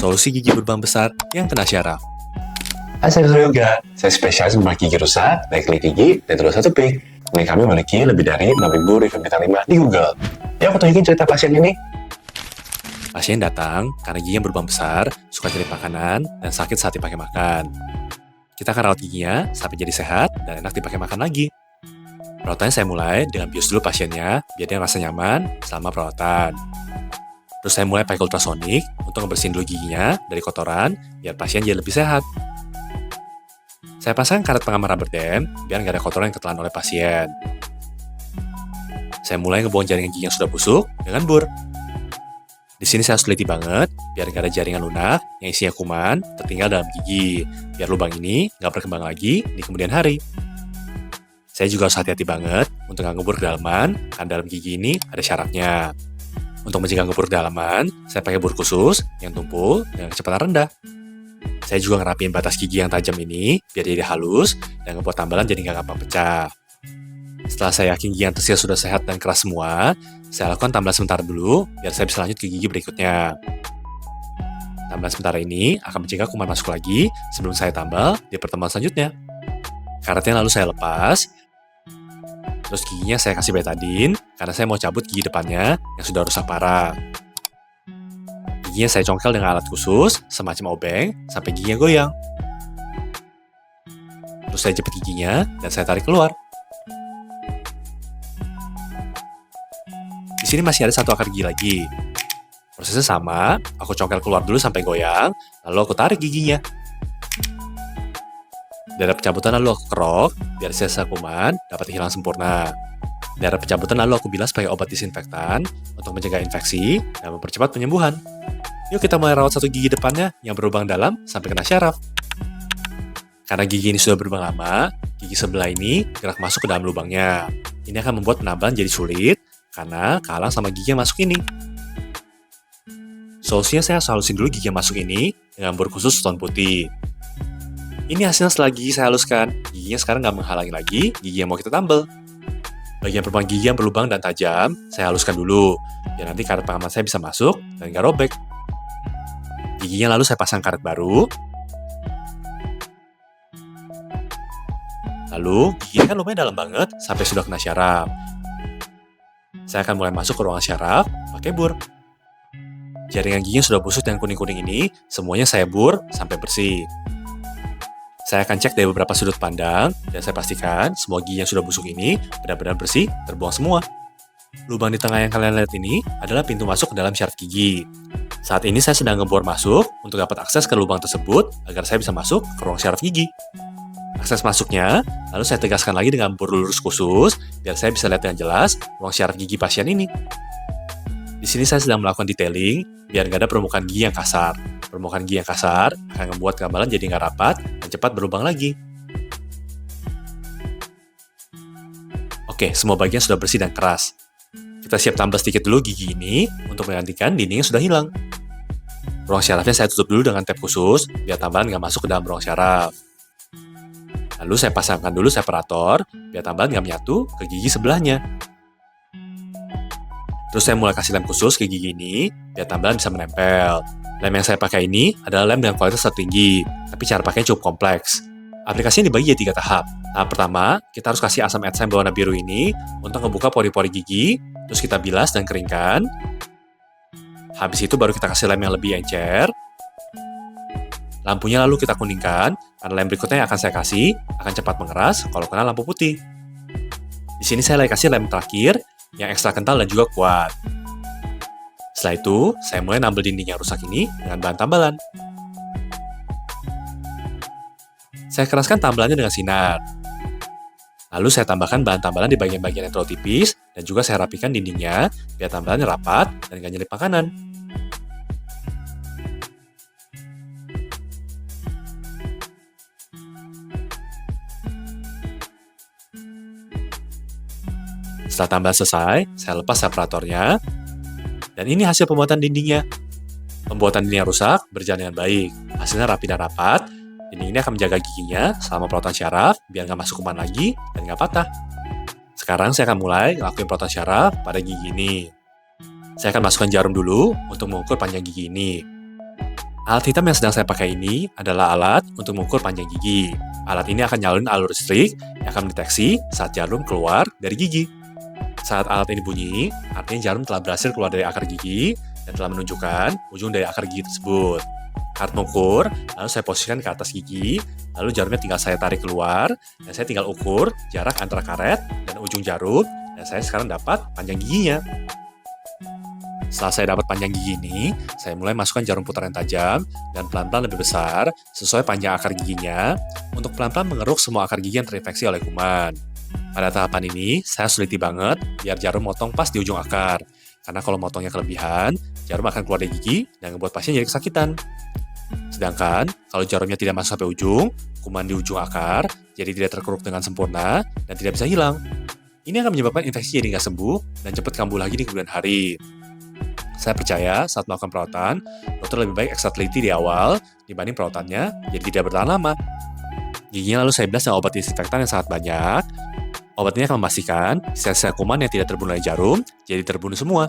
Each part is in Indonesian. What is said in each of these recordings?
Solusi gigi berlubang besar yang kena syaraf. Hai, saya Dr. Yoga. Saya spesialis membedah gigi rusak, baik klinik gigi, dan terus satu pik. Klinik kami memiliki lebih dari 6.000 review bintang 5 di Google. Yuk, aku tunjukin cerita pasien ini. Pasien datang karena gigi yang berlubang besar, suka cari makanan, dan sakit saat dipakai makan. Kita akan rawat giginya sampai jadi sehat dan enak dipakai makan lagi. Perawatannya saya mulai dengan bius dulu pasiennya, biar dia merasa nyaman selama perawatan. Terus saya mulai pakai ultrasonik untuk ngebersihin dulu giginya dari kotoran, biar pasien jadi lebih sehat. Saya pasang karet pengaman rubber dam, biar nggak ada kotoran yang ketelan oleh pasien. Saya mulai ngebuang jaringan gigi yang sudah busuk dengan bur. Di sini saya harus teliti banget, biar nggak ada jaringan lunak yang isinya kuman tertinggal dalam gigi, biar lubang ini nggak berkembang lagi di kemudian hari. Saya juga harus hati-hati banget untuk nggak ngebur ke dalaman, karena dalam gigi ini ada syarafnya. Untuk mencegah ngebur ke dalaman, saya pakai bur khusus yang tumpul dengan kecepatan rendah. Saya juga ngerapiin batas gigi yang tajam ini, biar jadi halus, dan ngebuat tambalan jadi nggak gampang pecah. Setelah saya yakin gigi yang tersisa sudah sehat dan keras semua, saya lakukan tambalan sebentar dulu, biar saya bisa lanjut ke gigi berikutnya. Tambalan sementara ini akan mencegah kuman masuk lagi sebelum saya tambal di pertemuan selanjutnya. Karetnya lalu saya lepas, terus giginya saya kasih betadine, karena saya mau cabut gigi depannya yang sudah rusak parah. Giginya saya congkel dengan alat khusus, semacam obeng, sampai giginya goyang. Terus saya jepit giginya, dan saya tarik keluar. Di sini masih ada satu akar gigi lagi. Prosesnya sama, aku congkel keluar dulu sampai goyang, lalu aku tarik giginya. Dari pencabutan lalu aku kerok, biar sisa kuman dapat hilang sempurna. Dari pencabutan lalu aku bilas pakai obat disinfektan untuk mencegah infeksi dan mempercepat penyembuhan. Yuk kita mulai rawat satu gigi depannya yang berlubang dalam sampai kena syaraf. Karena gigi ini sudah berlubang lama, gigi sebelah ini gerak masuk ke dalam lubangnya. Ini akan membuat penambalan jadi sulit karena kalah sama gigi yang masuk ini. Solusinya saya harus halusin dulu gigi yang masuk ini dengan bor khusus tone putih. Ini hasilnya setelah gigi saya haluskan. Giginya sekarang nggak menghalangi lagi gigi yang mau kita tambal. Bagian permukaan gigi yang berlubang dan tajam, saya haluskan dulu, biar nanti karet pengaman saya bisa masuk dan nggak robek. Giginya lalu saya pasang karet baru. Lalu, giginya kan lumayan dalam banget sampai sudah kena syaraf. Saya akan mulai masuk ke ruangan syaraf pakai bur. Jaringan giginya sudah busuk dan kuning-kuning ini, semuanya saya bur sampai bersih. Saya akan cek dari beberapa sudut pandang, dan saya pastikan semua gigi yang sudah busuk ini benar-benar bersih, terbuang semua. Lubang di tengah yang kalian lihat ini adalah pintu masuk ke dalam syaraf gigi. Saat ini saya sedang ngebor masuk untuk dapat akses ke lubang tersebut agar saya bisa masuk ke ruang syaraf gigi. Akses masuknya, lalu saya tegaskan lagi dengan bor lurus khusus, biar saya bisa lihat dengan jelas ruang syaraf gigi pasien ini. Di sini saya sedang melakukan detailing, biar nggak ada permukaan gigi yang kasar. Permukaan gigi yang kasar akan membuat gambaran jadi nggak rapat dan cepat berlubang lagi. Oke, semua bagian sudah bersih dan keras. Kita siap tambah sedikit dulu gigi ini untuk menggantikan dinding yang sudah hilang. Ruang syarafnya saya tutup dulu dengan tape khusus, biar tambahan nggak masuk ke dalam ruang syaraf. Lalu saya pasangkan dulu separator, biar tambahan nggak menyatu ke gigi sebelahnya. Terus saya mulai kasih lem khusus ke gigi ini, biar tambahan bisa menempel. Lem yang saya pakai ini adalah lem dengan kualitas tertinggi, tapi cara pakainya cukup kompleks. Aplikasinya dibagi jadi 3 tahap. Tahap pertama, kita harus kasih asam eczem berwarna biru ini untuk membuka pori-pori gigi, terus kita bilas dan keringkan. Habis itu baru kita kasih lem yang lebih encer. Lampunya lalu kita kuningkan, karena lem berikutnya yang akan saya kasih akan cepat mengeras kalau kena lampu putih. Di sini saya lagi kasih lem terakhir, yang ekstra kental dan juga kuat. Setelah itu, saya mulai nambel dinding yang rusak ini dengan bahan tambalan. Saya keraskan tambalannya dengan sinar. Lalu saya tambahkan bahan tambalan di bagian-bagian yang terlalu tipis, dan juga saya rapikan dindingnya, biar tambalannya rapat dan gak nyelip makanan. Setelah tambahan selesai, saya lepas separatornya. Dan ini hasil pembuatan dindingnya. Pembuatan dinding yang rusak berjalan dengan baik. Hasilnya rapi dan rapat. Dinding ini akan menjaga giginya selama perawatan syaraf biar nggak masuk kuman lagi dan nggak patah. Sekarang saya akan mulai ngelakuin perawatan syaraf pada gigi ini. Saya akan masukkan jarum dulu untuk mengukur panjang gigi ini. Alat hitam yang sedang saya pakai ini adalah alat untuk mengukur panjang gigi. Alat ini akan nyalin alur listrik yang akan mendeteksi saat jarum keluar dari gigi. Saat alat ini bunyi, artinya jarum telah berhasil keluar dari akar gigi dan telah menunjukkan ujung dari akar gigi tersebut. Alat mengukur, lalu saya posisikan ke atas gigi, lalu jarumnya tinggal saya tarik keluar, dan saya tinggal ukur jarak antara karet dan ujung jarum, dan saya sekarang dapat panjang giginya. Setelah saya dapat panjang gigi ini, saya mulai masukkan jarum putar yang tajam dan pelan-pelan lebih besar sesuai panjang akar giginya untuk pelan-pelan mengeruk semua akar gigi yang terinfeksi oleh kuman. Pada tahapan ini, saya teliti banget biar jarum motong pas di ujung akar. Karena kalau motongnya kelebihan, jarum akan keluar dari gigi dan membuat pasien jadi kesakitan. Sedangkan, kalau jarumnya tidak masuk sampai ujung, kuman di ujung akar jadi tidak terkeruk dengan sempurna dan tidak bisa hilang. Ini akan menyebabkan infeksi jadi nggak sembuh dan cepat kambuh lagi di kemudian hari. Saya percaya saat melakukan perawatan, dokter lebih baik ekstra teliti di awal dibanding perawatannya jadi tidak bertahan lama. Giginya lalu saya bilas dengan obat disinfektan yang sangat banyak. Obat ini akan memastikan sisa-sisa kuman yang tidak terbunuh oleh jarum jadi terbunuh semua.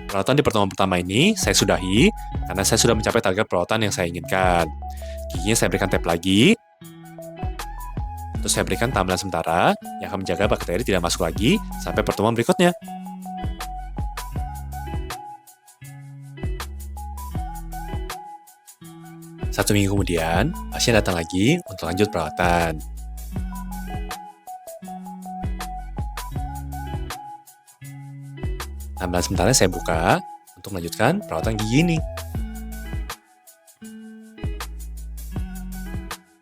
Perawatan di pertemuan pertama ini saya sudahi karena saya sudah mencapai target perawatan yang saya inginkan. Giginya saya berikan tape lagi. Terus saya berikan tambalan sementara yang akan menjaga bakteri tidak masuk lagi sampai pertemuan berikutnya. Satu minggu kemudian, pasien datang lagi untuk lanjut perawatan. Tambalan sementara saya buka untuk melanjutkan perawatan gigi ini.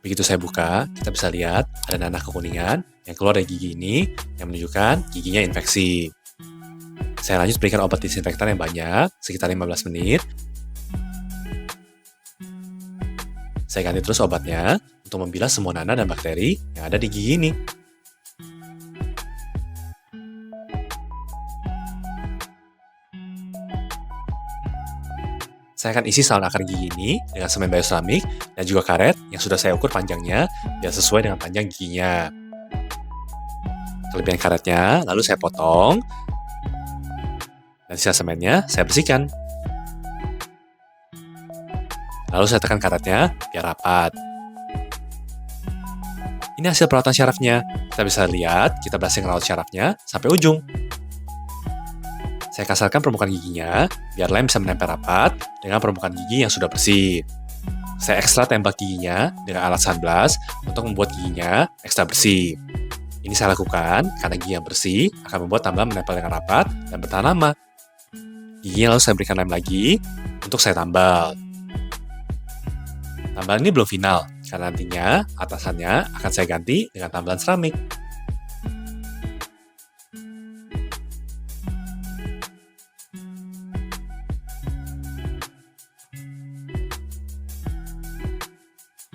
Begitu saya buka, kita bisa lihat ada nanah kekuningan yang keluar dari gigi ini yang menunjukkan giginya infeksi. Saya lanjut berikan obat disinfektan yang banyak, sekitar 15 menit. Saya ganti terus obatnya untuk membilas semua nanah dan bakteri yang ada di gigi ini. Saya akan isi saluran akar gigi ini dengan semen bioseramik dan juga karet yang sudah saya ukur panjangnya biar sesuai dengan panjang giginya. Kelebihan karetnya lalu saya potong dan sisa semennya saya bersihkan. Lalu saya tekan karetnya biar rapat. Ini hasil perawatan syarafnya. Kita bisa lihat kita berhasil merawat syarafnya sampai ujung. Saya kasarkan permukaan giginya biar lem bisa menempel rapat dengan permukaan gigi yang sudah bersih. Saya ekstra tembak giginya dengan alat sunblast untuk membuat giginya ekstra bersih. Ini saya lakukan karena gigi yang bersih akan membuat tambalan menempel dengan rapat dan bertahan lama. Giginya lalu saya berikan lem lagi untuk saya tambal. Tambalan ini belum final, karena nantinya atasannya akan saya ganti dengan tambalan seramik.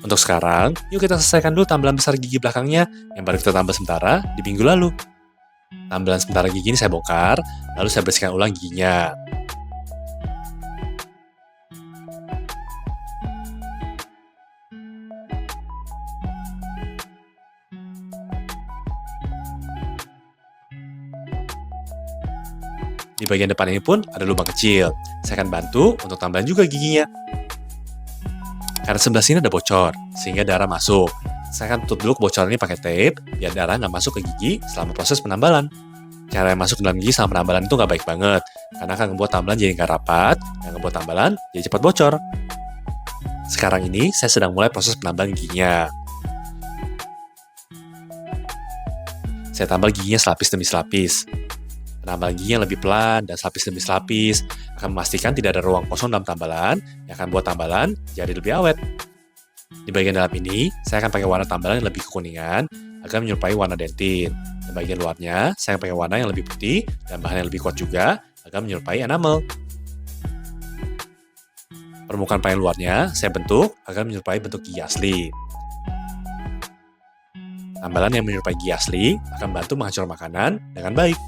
Untuk sekarang, yuk kita selesaikan dulu tambalan besar gigi belakangnya yang baru kita tambah sementara di minggu lalu. Tambalan sementara gigi ini saya bongkar, lalu saya bersihkan ulang giginya. Di bagian depan ini pun ada lubang kecil. Saya akan bantu untuk tambahan juga giginya. Karena sebelah sini ada bocor, sehingga darah masuk. Saya akan tutup dulu kebocoran ini pakai tape, biar darah nggak masuk ke gigi selama proses penambalan. Cara yang masuk ke dalam gigi selama penambalan itu nggak baik banget, karena akan membuat tambalan jadi nggak rapat, dan membuat tambalan jadi cepat bocor. Sekarang ini, saya sedang mulai proses penambalan giginya. Saya tambal giginya selapis demi selapis. Penambalan gigi yang lebih pelan dan selapis demi selapis akan memastikan tidak ada ruang kosong dalam tambalan yang akan buat tambalan jadi lebih awet. Di bagian dalam ini, saya akan pakai warna tambalan yang lebih kekuningan agar menyerupai warna dentin. Di bagian luarnya, saya akan pakai warna yang lebih putih dan bahan yang lebih kuat juga agar menyerupai enamel. Permukaan paling luarnya saya bentuk agar menyerupai bentuk gigi asli. Tambalan yang menyerupai gigi asli akan membantu menghancurkan makanan dengan baik.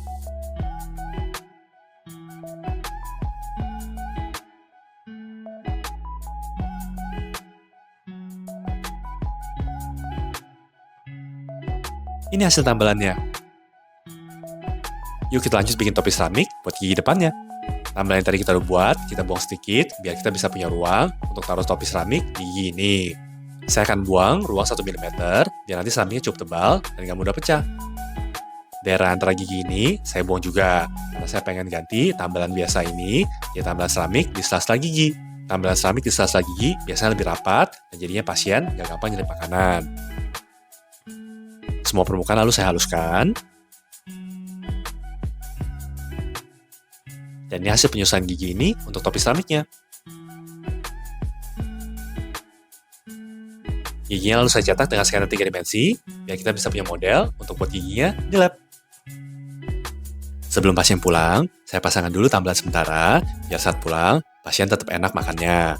Ini hasil tambalannya. Yuk kita lanjut bikin topi seramik buat gigi depannya. Tambalan yang tadi kita udah buat, kita buang sedikit biar kita bisa punya ruang untuk taruh topi seramik di gigi ini. Saya akan buang ruang 1 mm biar nanti seramiknya cukup tebal dan nggak mudah pecah. Daerah antara gigi ini saya buang juga karena saya pengen ganti tambalan biasa ini ya tambalan seramik di sela-sela gigi. Tambalan seramik di sela-sela gigi biasanya lebih rapat dan jadinya pasien nggak gampang nyelip makanan. Semua permukaan lalu saya haluskan. Dan ini hasil penyusunan gigi ini untuk topi seramiknya. Giginya lalu saya cetak dengan scanner 3 dimensi, biar kita bisa punya model untuk buat giginya di lab. Sebelum pasien pulang, saya pasangkan dulu tambalan sementara, biar saat pulang, pasien tetap enak makannya.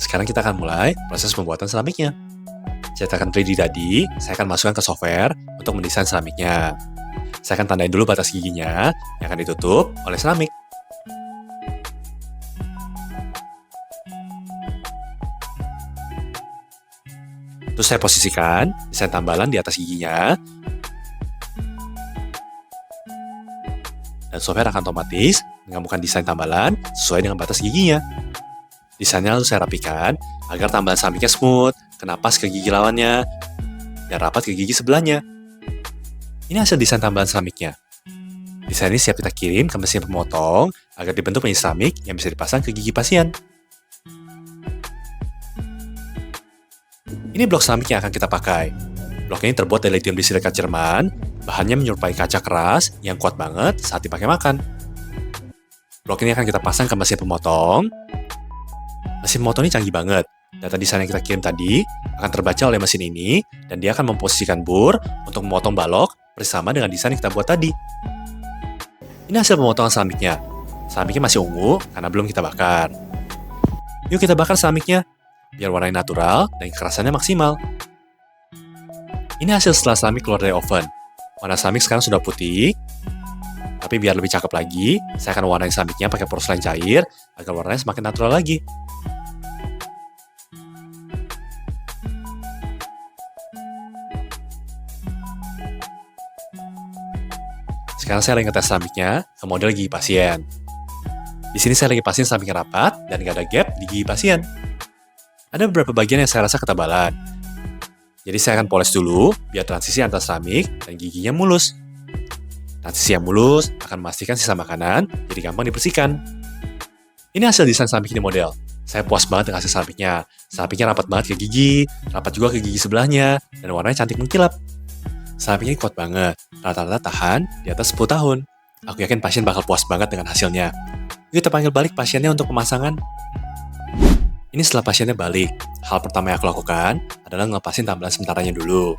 Sekarang kita akan mulai proses pembuatan seramiknya. Cetakan 3D tadi, saya akan masukkan ke software untuk mendesain seramiknya. Saya akan tandain dulu batas giginya yang akan ditutup oleh seramik. Terus saya posisikan desain tambalan di atas giginya. Dan software akan otomatis menggabungkan desain tambalan sesuai dengan batas giginya. Desainnya lalu saya rapikan agar tambalan seramiknya smooth, kena pas ke gigi lawannya, dan rapat ke gigi sebelahnya. Ini hasil desain tambalan seramiknya. Desain ini siap kita kirim ke mesin pemotong agar dibentuk menjadi seramik yang bisa dipasang ke gigi pasien. Ini blok seramik yang akan kita pakai. Blok ini terbuat dari lithium disilikat Jerman, bahannya menyerupai kaca keras yang kuat banget saat dipakai makan. Blok ini akan kita pasang ke mesin pemotong. Mesin pemotong ini canggih banget. Data desain yang kita kirim tadi akan terbaca oleh mesin ini dan dia akan memposisikan bur untuk memotong balok bersama dengan desain yang kita buat tadi. Ini hasil pemotongan seramiknya. Seramiknya masih ungu karena belum kita bakar. Yuk kita bakar seramiknya biar warnanya natural dan kekerasannya maksimal. Ini hasil setelah seramik keluar dari oven. Warna seramik sekarang sudah putih. Tapi biar lebih cakep lagi, saya akan warnai seramiknya pakai porselen cair agar warnanya semakin natural lagi. Sekarang saya lagi ngetes seramiknya ke model gigi pasien. Di sini saya lagi pasien seramiknya rapat dan nggak ada gap di gigi pasien. Ada beberapa bagian yang saya rasa ketebalan. Jadi saya akan poles dulu biar transisi antara seramik dan giginya mulus. Transisi yang mulus akan memastikan sisa makanan jadi gampang dibersihkan. Ini hasil desain seramik ini model. Saya puas banget dengan hasil seramiknya. Seramiknya rapat banget ke gigi, rapat juga ke gigi sebelahnya, dan warnanya cantik mengkilap. Seramiknya kuat banget, rata-rata tahan di atas 10 tahun. Aku yakin pasien bakal puas banget dengan hasilnya. Yuk kita panggil balik pasiennya untuk pemasangan. Ini setelah pasiennya balik, hal pertama yang aku lakukan adalah ngelepasin tambalan sementaranya dulu.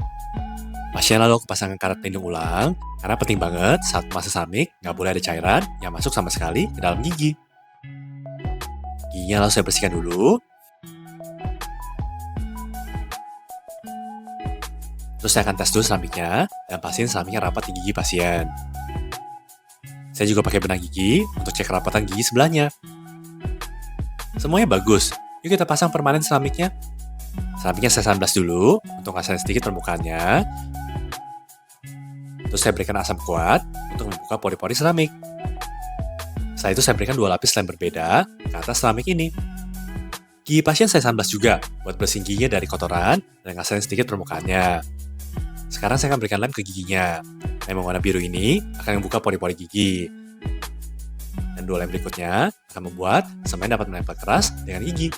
Pasien lalu aku pasangkan karet pelindung ulang, karena penting banget saat memasang seramik nggak boleh ada cairan yang masuk sama sekali ke dalam gigi. Giginya lalu saya bersihkan dulu. Terus saya akan tes dulu seramiknya, dan pastiin seramiknya rapat di gigi pasien. Saya juga pakai benang gigi untuk cek kerapatan gigi sebelahnya. Semuanya bagus. Yuk kita pasang permanen seramiknya. Seramiknya saya sunblast dulu untuk ngasain sedikit permukaannya. Terus saya berikan asam kuat untuk membuka pori-pori seramik. Setelah itu saya berikan 2 lapis lem berbeda ke atas seramik ini. Gigi pasien saya sunblast juga buat bersihin giginya dari kotoran dan ngasain sedikit permukaannya. Sekarang saya akan berikan lem ke giginya. Lem warna biru ini akan membuka pori-pori gigi. Dan 2 lem berikutnya akan membuat semen dapat menempel keras dengan gigi.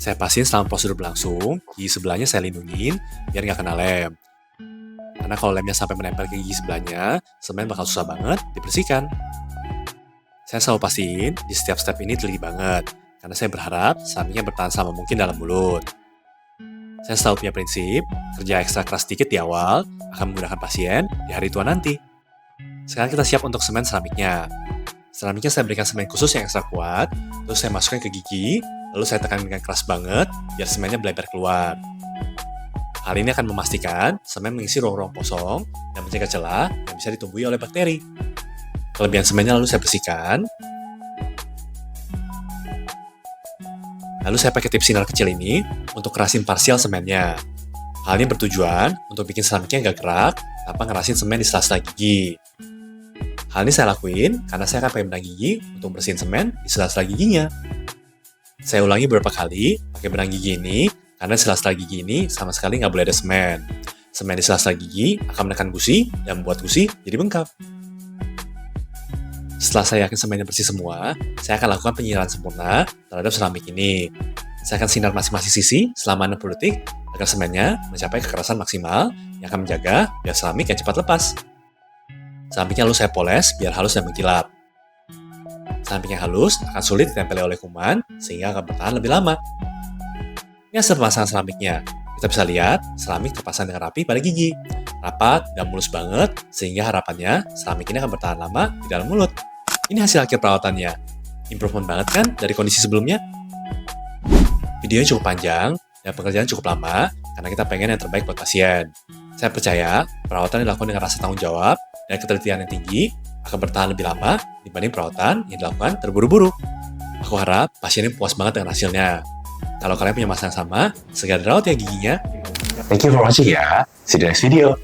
Saya pastiin selama prosedur berlangsung, gigi sebelahnya saya lindungin biar nggak kena lem. Karena kalau lemnya sampai menempel ke gigi sebelahnya, semen bakal susah banget dibersihkan. Saya selalu pastiin di setiap step ini teliti banget, karena saya berharap seramiknya bertahan selama mungkin dalam mulut. Saya selalu punya prinsip, kerja ekstra keras sedikit di awal akan menggunakan pasien di hari tua nanti. Sekarang kita siap untuk semen seramiknya. Seramiknya saya berikan semen khusus yang ekstra kuat, terus saya masukkan ke gigi, lalu saya tekan dengan keras banget biar semennya belebar keluar. Hal ini akan memastikan semen mengisi ruang-ruang kosong dan menjaga celah yang bisa ditumbuhi oleh bakteri. Kelebihan semennya lalu saya bersihkan. Lalu saya pakai tip sinar kecil ini untuk kerasin parsial semennya. Hal ini bertujuan untuk bikin seramiknya nggak gerak tanpa ngerasin semen di sela-sela gigi. Hal ini saya lakuin karena saya akan pakai benang gigi untuk bersihin semen di sela-sela giginya. Saya ulangi beberapa kali pakai benang gigi ini karena di sela-sela gigi ini sama sekali nggak boleh ada semen. Semen di sela-sela gigi akan menekan gusi dan membuat gusi jadi bengkak. Setelah saya yakin semennya bersih semua, saya akan lakukan penyiraman sempurna terhadap seramik ini. Saya akan sinar masing-masing sisi selama 60 detik agar semennya mencapai kekerasan maksimal yang akan menjaga biar seramik yang cepat lepas. Seramiknya lalu saya poles biar halus dan mengkilap. Seramik yang halus akan sulit ditempeli oleh kuman sehingga akan bertahan lebih lama. Ini hasil pemasangan seramiknya. Kita bisa lihat seramik terpasang dengan rapi pada gigi, rapat dan mulus banget sehingga harapannya seramik ini akan bertahan lama di dalam mulut. Ini hasil akhir perawatannya. Improvement banget kan dari kondisi sebelumnya? Videonya cukup panjang dan pekerjaan cukup lama karena kita pengen yang terbaik buat pasien. Saya percaya perawatan dilakukan dengan rasa tanggung jawab dan ketelitian yang tinggi akan bertahan lebih lama dibanding perawatan yang dilakukan terburu-buru. Aku harap pasien ini puas banget dengan hasilnya. Kalau kalian punya masalah yang sama, segera dirawat ya giginya. Thank you for watching ya. See you in the next video.